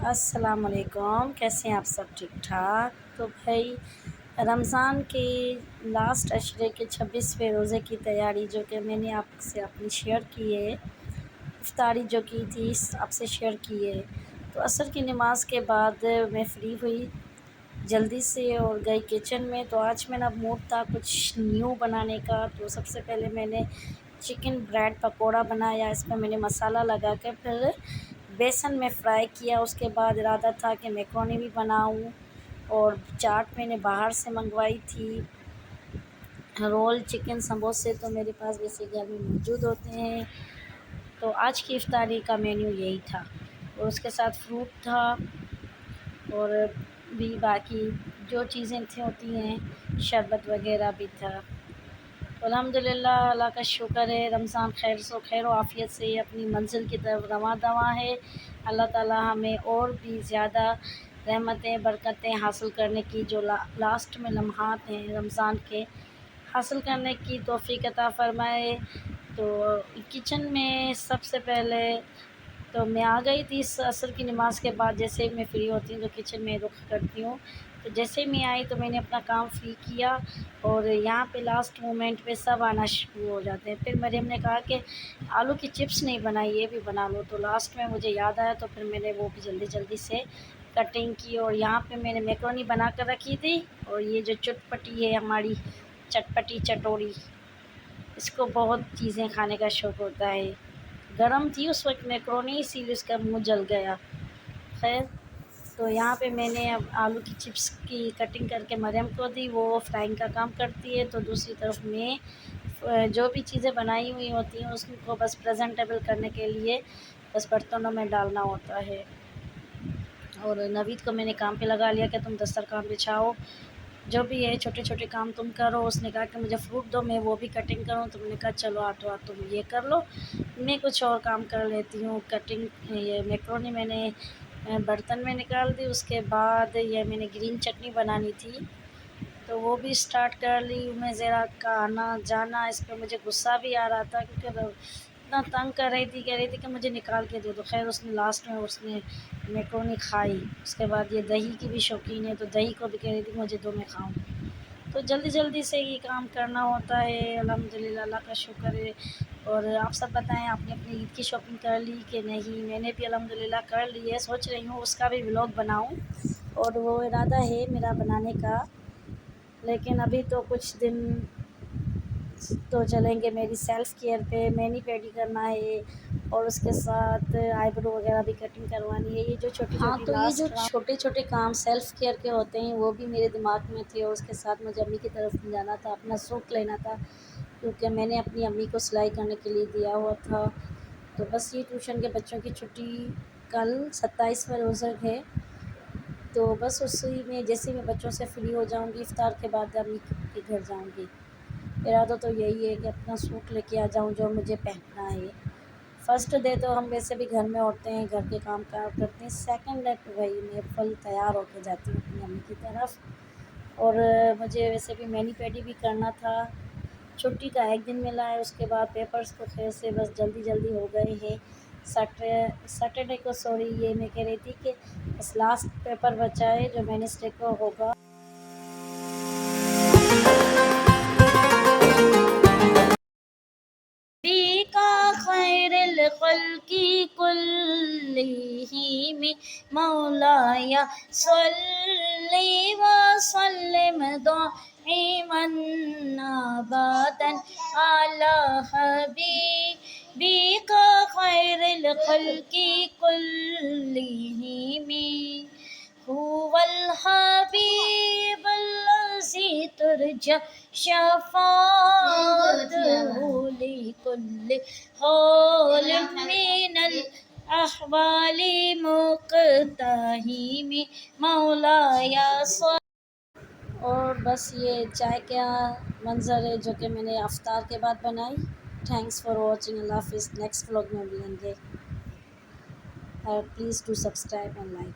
अस्सलाम वालेकुम। कैसे हैं आप सब? ठीक ठाक। तो भाई रमज़ान के लास्ट अशरे के 26वें रोज़े की तैयारी जो कि मैंने आपसे अपनी शेयर की है, इफ्तारी जो की थी आपसे शेयर की है। तो असर की नमाज़ के बाद मैं फ़्री हुई जल्दी से और गई किचन में। तो आज मेरा मूड था कुछ न्यू बनाने का। तो सबसे पहले मैंने चिकन ब्रेड पकोड़ा बनाया। इसमें मैंने मसाला लगा कर फिर बेसन में फ्राई किया। उसके बाद इरादा था कि मैक्रोनी भी बनाऊं। और चाट मैंने बाहर से मंगवाई थी। रोल, चिकन, समोसे तो मेरे पास वैसे घर में मौजूद होते हैं। तो आज की इफ्तारी का मेन्यू यही था और उसके साथ फ्रूट था और भी बाकी जो चीज़ें थी होती हैं, शरबत वगैरह भी था। तो अल्हम्दुलिल्लाह, अल्लाह का शुक्र है, रमज़ान खैर व आफ़ियत से अपनी मंज़िल की तरफ रवां दवां है। अल्लाह ताला हमें और भी ज़्यादा रहमतें बरकतें हासिल करने की, जो लास्ट में लम्हात हैं रमज़ान के, हासिल करने की तौफ़ीक अता फ़रमाए। तो किचन में सबसे पहले तो मैं आ गई थी इस असर की नमाज़ के बाद। जैसे ही मैं फ़्री होती हूँ तो किचन में रुख़ करती हूँ। तो जैसे ही मैं आई तो मैंने अपना काम फ्री किया और यहाँ पे लास्ट मोमेंट पे सब आना शुरू हो जाते हैं। फिर मरियम ने कहा कि आलू की चिप्स नहीं बनाई, ये भी बना लो। तो लास्ट में मुझे याद आया तो फिर मैंने वो भी जल्दी जल्दी से कटिंग की। और यहाँ पे मैंने मैक्रोनी बना कर रखी थी और ये जो चटपटी है हमारी चटपटी चटोरी, इसको बहुत चीज़ें खाने का शौक़ होता है। गरम थी उस वक़्त मैक्रोनी, इसीलिए उसका मुँह जल गया। ख़ैर, तो यहाँ पे मैंने अब आलू की चिप्स की कटिंग करके मरियम को दी, वो फ्राइंग का काम करती है। तो दूसरी तरफ मैं जो भी चीज़ें बनाई हुई होती हैं उसको बस प्रेजेंटेबल करने के लिए बस बर्तनों में डालना होता है। और नवीद को मैंने काम पे लगा लिया कि तुम दस्तरखान बिछाओ, जो भी है छोटे छोटे काम तुम करो। उसने कहा कि मुझे फ्रूट दो, मैं वो भी कटिंग करूँ। तो मैंने कहा चलो हाथों हाथ तुम ये कर लो, मैं कुछ और काम कर लेती हूँ। कटिंग ये मैक्रोनी मैंने बर्तन में निकाल दी। उसके बाद ये मैंने ग्रीन चटनी बनानी थी तो वो भी स्टार्ट कर ली। मैं ज़रा का आना जाना, इस पर मुझे गुस्सा भी आ रहा था क्योंकि इतना तंग कर रही थी, कह रही थी कि मुझे निकाल के दे दो। खैर उसने लास्ट में उसने मैक्रोनी खाई। उसके बाद ये दही की भी शौकीन है तो दही को भी कह रही थी मुझे दो, मैं खाऊँ। तो जल्दी जल्दी से ये काम करना होता है। अल्हम्दुलिल्लाह, अल्लाह का शुक्र है। और आप सब बताएं, आपने अपनी ईद की शॉपिंग कर ली कि नहीं? मैंने भी अल्हम्दुलिल्लाह कर ली है। सोच रही हूँ उसका भी व्लॉग बनाऊँ और वो इरादा है मेरा बनाने का, लेकिन अभी तो कुछ दिन तो चलेंगे मेरी सेल्फ़ केयर पे। मैनी पेडी करना है और उसके साथ आईब्रो वगैरह भी कटिंग करवानी है। ये जो छोटी-छोटी तो ये जो छोटे-छोटे काम सेल्फ़ केयर के होते हैं वो भी मेरे दिमाग में थे। और उसके साथ मुझे अम्मी की तरफ जाना था, अपना सूट लेना था क्योंकि मैंने अपनी अम्मी को सिलाई करने के लिए दिया हुआ था। तो बस ये ट्यूशन के बच्चों की छुट्टी कल 27वां रोज़ा है। तो बस उसी में जैसे मैं बच्चों से फ्री हो जाऊँगी इफ्तार के बाद अम्मी के घर जाऊँगी। इरादा तो यही है कि अपना सूट लेके आ जाऊँ जो मुझे पहनना है। फ़र्स्ट डे तो हम वैसे भी घर में होते हैं, घर के काम करते हैं। सेकंड डे तो वही मैं फुल तैयार होके जाती हूँ अपनी अम्मी की तरफ। और मुझे वैसे भी मैनी पेडी भी करना था। छुट्टी का एक दिन मिला है, उसके बाद पेपर्स तो खैर से बस जल्दी जल्दी हो गए हैं। सैटरडे को सॉरी, ये मैं कह रही थी कि बस लास्ट पेपर बचा है जो वेडनेसडे को होगा। फ़ीका खैरुल ख़ल्क़ि कुल्लिहिम मौलाया सल्लि व सल्लिम दाइमन अबदन अला हबीबिका खैरुल ख़ल्क़ि कुल्लिहिम हुवल हबीबुल्लज़ी तुरजा शफ़ाअतुहु लिकुल्लि हालिम मिनल अहवालि मुक़तहिम मौलाया। और बस ये चाय का मंज़र है जो कि मैंने इफ्तार के बाद बनाई। Thanks for watching. अल्लाह हाफ़िज़। नेक्स्ट व्लॉग में मिलेंगे। Please do subscribe and like.